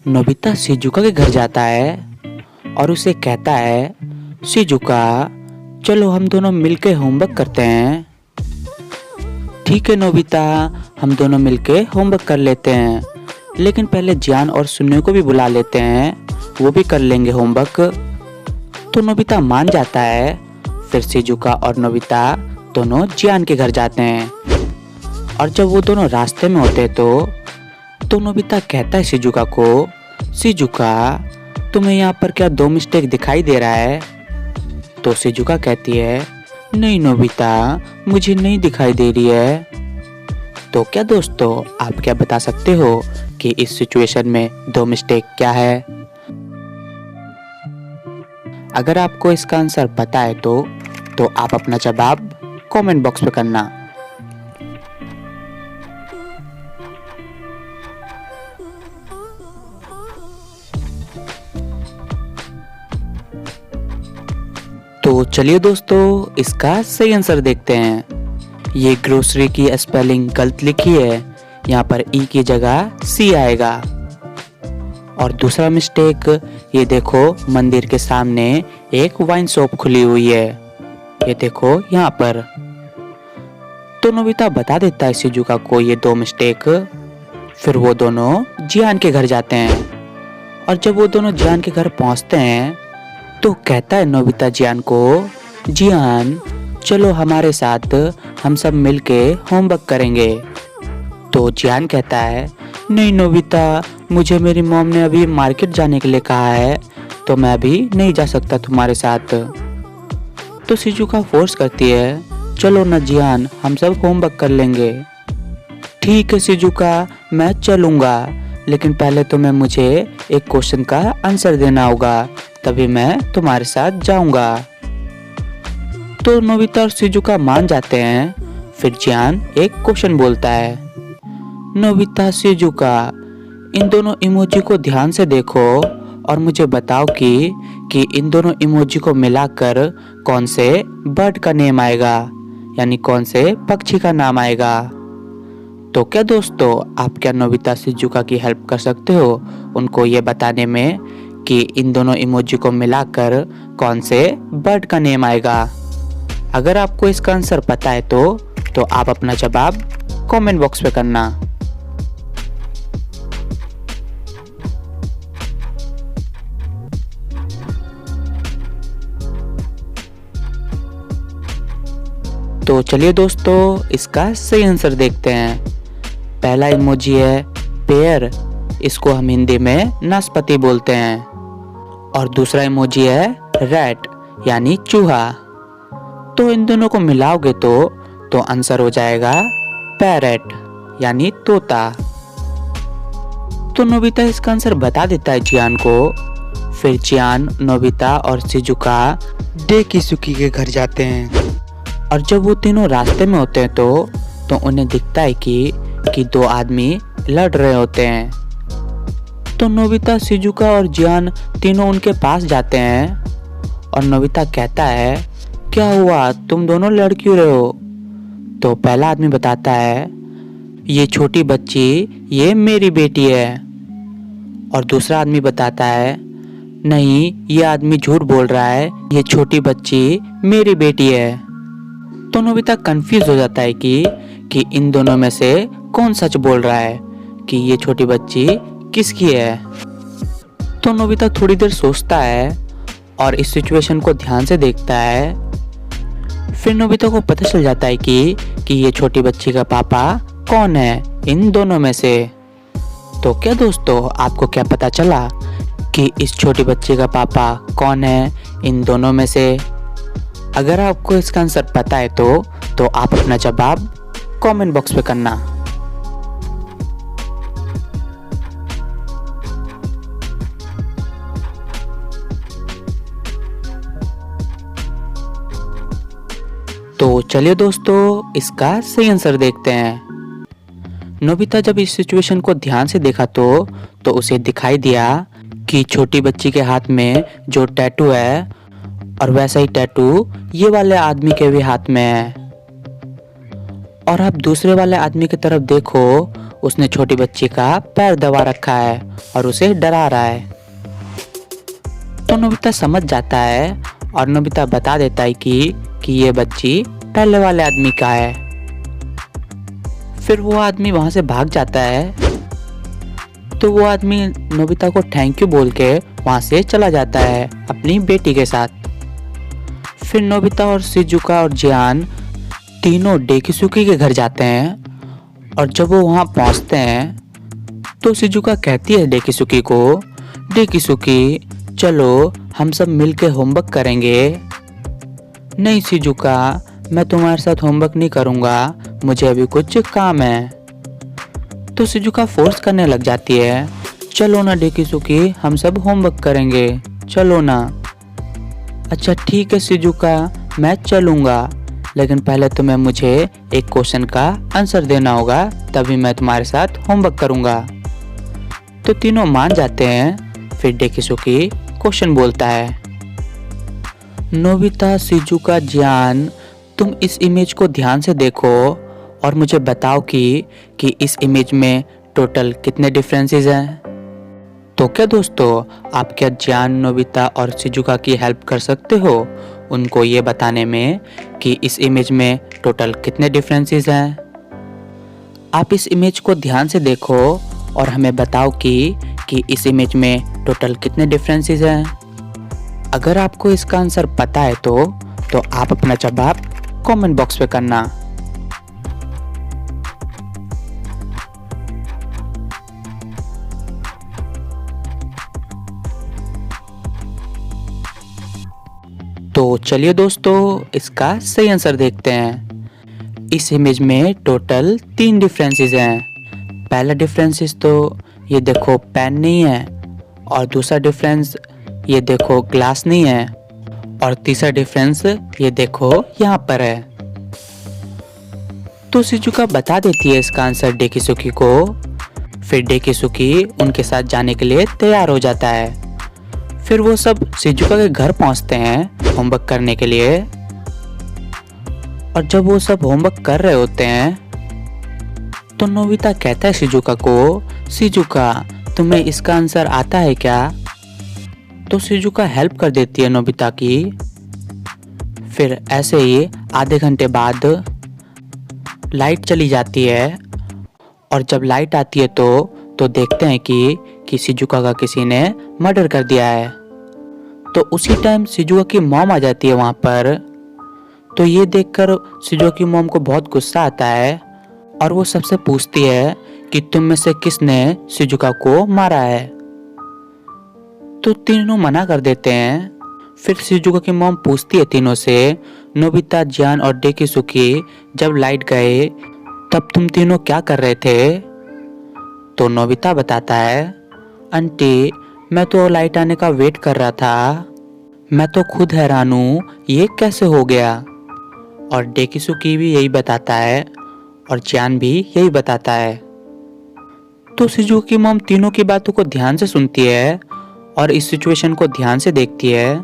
Nobita Shizuka के घर जाता है और उसे कहता है, शिजुका चलो हम दोनों मिलके होमवर्क करते हैं। ठीक है नोबिता, हम दोनों मिलके होमवर्क कर लेते हैं, लेकिन पहले जियान और सुन्ने को भी बुला लेते हैं, वो भी कर लेंगे होमवर्क। तो नोबिता मान जाता है। फिर शिजुका और नोबिता दोनों जियान के घर जाते हैं और जब वो दोनों रास्ते में होते तो नोबिता कहता है शिजुका को, शिजुका तुम्हें यहाँ पर क्या दो मिस्टेक दिखाई दे रहा है? तो शिजुका कहती है, नहीं नोबिता, मुझे नहीं दिखाई दे रही है। तो क्या दोस्तों, आप क्या बता सकते हो कि इस सिचुएशन में दो मिस्टेक क्या है? अगर आपको इसका आंसर पता है तो आप अपना जवाब कमेंट बॉक्स में करना। तो चलिए दोस्तों, इसका सही आंसर देखते हैं। ये ग्रोसरी की स्पेलिंग गलत लिखी है, यहाँ पर ई की जगह सी आएगा। और दूसरा मिस्टेक, ये देखो मंदिर के सामने एक वाइन शॉप खुली हुई है, ये देखो यहाँ पर। तो नोबिता बता देता है शिजुका को ये दो मिस्टेक। फिर वो दोनों जियान के घर जाते हैं और जब वो दोनों जियान के घर पहुंचते हैं तो कहता है नोबिता जियान को, जियान चलो हमारे साथ, हम सब मिलके होमवर्क करेंगे। तो जियान कहता है, नहीं नोबिता, मुझे मेरी मॉम ने अभी मार्केट जाने के लिए कहा है, तो मैं अभी नहीं जा सकता तुम्हारे साथ। तो शिजुका फोर्स करती है, चलो ना जियान, हम सब होमवर्क कर लेंगे। ठीक है शिजुका, मैं चलूँगा, लेकिन पहले तुम्हें मुझे एक क्वेश्चन का आंसर देना होगा, तभी मैं तुम्हारे साथ जाऊंगा। तो नोबिता और शिजुका मान जाते हैं। फिर जियान एक क्वेश्चन बोलता है, नोबिता शिजुका, इन दोनों इमोजी को ध्यान से देखो और मुझे बताओ कि इन दोनों इमोजी को मिलाकर कौन से बर्ड का नेम आएगा, यानी कौन से पक्षी का नाम आएगा। तो क्या दोस्तों, आप क्या नोबिता शिजुका की हेल्प कर सकते हो उनको ये बताने में कि इन दोनों इमोजी को मिलाकर कौन से बर्ड का नेम आएगा? अगर आपको इसका आंसर पता है तो आप अपना जवाब कमेंट बॉक्स में करना। तो चलिए दोस्तों, इसका सही आंसर देखते हैं। पहला इमोजी है पेयर, इसको हम हिंदी में नाशपाती बोलते हैं। और दूसरा इमोजी है रैट, यानी चूहा। तो इन दोनों को मिलाओगे तो आंसर हो जाएगा पैरेट, यानी तोता। तो नोबिता इसका आंसर बता देता है जियान को। फिर जियान, नोबिता और शिजुका डेकिसुकी के घर जाते हैं और जब वो तीनों रास्ते में होते हैं तो उन्हें दिखता है कि दो आदमी लड़ रहे होते हैं। तो नोबिता, शिजुका और जियान तीनों उनके पास जाते हैं और नोबिता कहता है, क्या हुआ, तुम दोनों लड़ क्यों रहे हो? तो पहला आदमी बताता है, ये छोटी बच्ची ये मेरी बेटी है। और दूसरा आदमी बताता है, नहीं, ये आदमी झूठ बोल रहा है, ये छोटी बच्ची मेरी बेटी है। तो नोबिता कंफ्यूज हो जाता है कि इन दोनों में से कौन सच बोल रहा है, कि ये छोटी बच्ची किसकी है। तो नोबिता थोड़ी देर सोचता है और इस सिचुएशन को ध्यान से देखता है। फिर नोबिता को पता चल जाता है कि ये छोटी बच्ची का पापा कौन है इन दोनों में से। तो क्या दोस्तों, आपको क्या पता चला कि इस छोटी बच्ची का पापा कौन है इन दोनों में से? अगर आपको इसका आंसर पता है तो आप अपना जवाब कमेंट बॉक्स में करना। तो चलिए दोस्तों, इसका सही आंसर देखते हैं। नोबिता जब इस सिचुएशन को ध्यान से देखा तो उसे दिखाई दिया कि छोटी बच्ची के हाथ में जो टैटू है और वैसा ही टैटू ये वाले आदमी के भी हाथ में है। और आप दूसरे वाले आदमी की तरफ देखो, उसने छोटी बच्ची का पैर दबा रखा है और उसे डरा रहा है। तो नोबिता समझ जाता है और नोबिता बता देता है कि ये बच्ची पहले वाले आदमी का है। फिर वो आदमी वहां से भाग जाता है। तो वो आदमी नोबिता को थैंक यू बोल के वहां से चला जाता है अपनी बेटी के साथ। फिर नोबिता और शिजुका और जियान तीनों डेकिसुकी के घर जाते हैं और जब वो वहां पहुंचते हैं तो शिजुका कहती है डेकिसुकी को, डेकिसुकी चलो हम सब मिलके होमवर्क करेंगे। नहीं शिजुका, मैं तुम्हारे साथ होमवर्क नहीं करूंगा, मुझे अभी कुछ काम है। तो शिजुका फोर्स करने लग जाती है, चलो ना डेकिसुकी, हम सब होमवर्क करेंगे, चलो ना। अच्छा ठीक है शिजुका, मैं चलूंगा, लेकिन पहले तुम्हें मुझे एक क्वेश्चन का आंसर देना होगा, तभी मैं तुम्हारे साथ होमवर्क करूंगा। तो तीनों मान जाते हैं। फिर डेकिसुकी क्वेश्चन बोलता है, नोबिता, शिजुका, जियान, तुम इस इमेज को ध्यान से देखो और मुझे बताओ कि इस इमेज में टोटल कितने डिफरेंसेस हैं। तो क्या दोस्तों, आप क्या जियान, नोबिता और शिजुका की हेल्प कर सकते हो उनको ये बताने में कि इस इमेज में टोटल कितने डिफरेंसेस हैं? आप इस इमेज को ध्यान से देखो और हमें बताओ कि इस इमेज में टोटल कितने डिफरेंसेस हैं। अगर आपको इसका आंसर पता है तो आप अपना जवाब कमेंट बॉक्स पे करना। तो चलिए दोस्तों, इसका सही आंसर देखते हैं। इस इमेज में टोटल 3 डिफरेंसेस हैं। पहला डिफरेंसेस तो ये देखो पेन नहीं है, और दूसरा डिफरेंस ये देखो ग्लास नहीं है, और तीसरा डिफरेंस ये देखो यहाँ पर है। तो शिजुका बता देती है इसका आंसर डेकिसुकी को। फिर डेकिसुकी उनके साथ जाने के लिए तैयार हो जाता है। फिर वो सब शिजुका के घर पहुंचते हैं होमवर्क करने के लिए। और जब वो सब होमवर्क कर रहे होते हैं तो नोबिता कहता है शिजुका को, शिजुका तुम्हें इसका आंसर आता है क्या? तो शिजुका हेल्प कर देती है नोबिता की। फिर ऐसे ही आधे घंटे बाद लाइट चली जाती है, और जब लाइट आती है तो देखते हैं कि शिजुका का किसी ने मर्डर कर दिया है। तो उसी टाइम शिजुका की मॉम आ जाती है वहां पर। तो ये देखकर शिजुका की मॉम को बहुत गुस्सा आता है और वो सबसे पूछती है कि तुम में से किसने शिजुका को मारा है। तो तीनों मना कर देते हैं। फिर शिजुका की मॉम पूछती है तीनों से, नोबिता, जियान और डेकिसुकी, जब लाइट गए तब तुम तीनों क्या कर रहे थे? तो नोबिता बताता है, आंटी मैं तो लाइट आने का वेट कर रहा था, मैं तो खुद हैरान हूँ ये कैसे हो गया। और डेकिसुकी भी यही बताता है और जियान भी यही बताता है। तो शिजुका की मॉम तीनों की बातों को ध्यान से सुनती है और इस सिचुएशन को ध्यान से देखती है।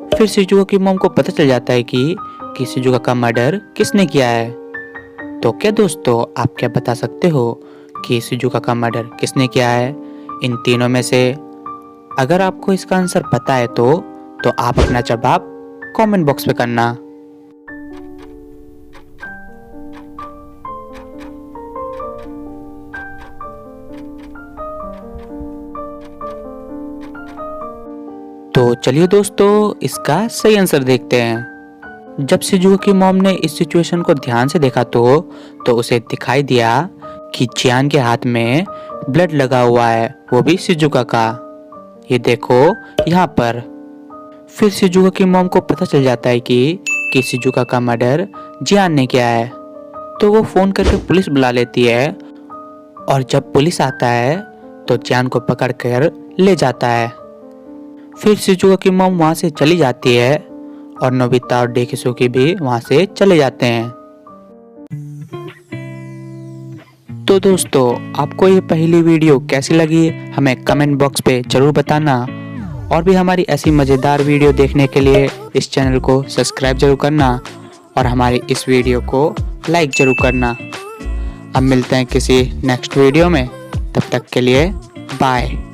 फिर शिजुका की मॉम को पता चल जाता है कि शिजुका का मर्डर किसने किया है। तो क्या दोस्तों, आप क्या बता सकते हो कि शिजुका का मर्डर किसने किया है इन तीनों में से? अगर आपको इसका आंसर पता है तो आप अपना जवाब कमेंट बॉक्स पे करना। तो चलिए दोस्तों, इसका सही आंसर देखते हैं। जब शिजुका की मॉम ने इस सिचुएशन को ध्यान से देखा तो उसे दिखाई दिया कि जियान के हाथ में ब्लड लगा हुआ है, वो भी शिजुका का। ये देखो यहाँ पर। फिर शिजुका की मॉम को पता चल जाता है कि शिजुका का मर्डर जियान ने किया है। तो वो फोन करके पुलिस बुला लेती है, और जब पुलिस आता है तो जियान को पकड़कर ले जाता है। फिर शिजुका की मॉम वहां से चली जाती है और नोबिता और डेकिसुकी भी वहां से चले जाते हैं। तो दोस्तों, आपको ये पहली वीडियो कैसी लगी हमें कमेंट बॉक्स पे जरूर बताना, और भी हमारी ऐसी मज़ेदार वीडियो देखने के लिए इस चैनल को सब्सक्राइब जरूर करना और हमारी इस वीडियो को लाइक जरूर करना। अब मिलते हैं किसी नेक्स्ट वीडियो में, तब तक के लिए बाय।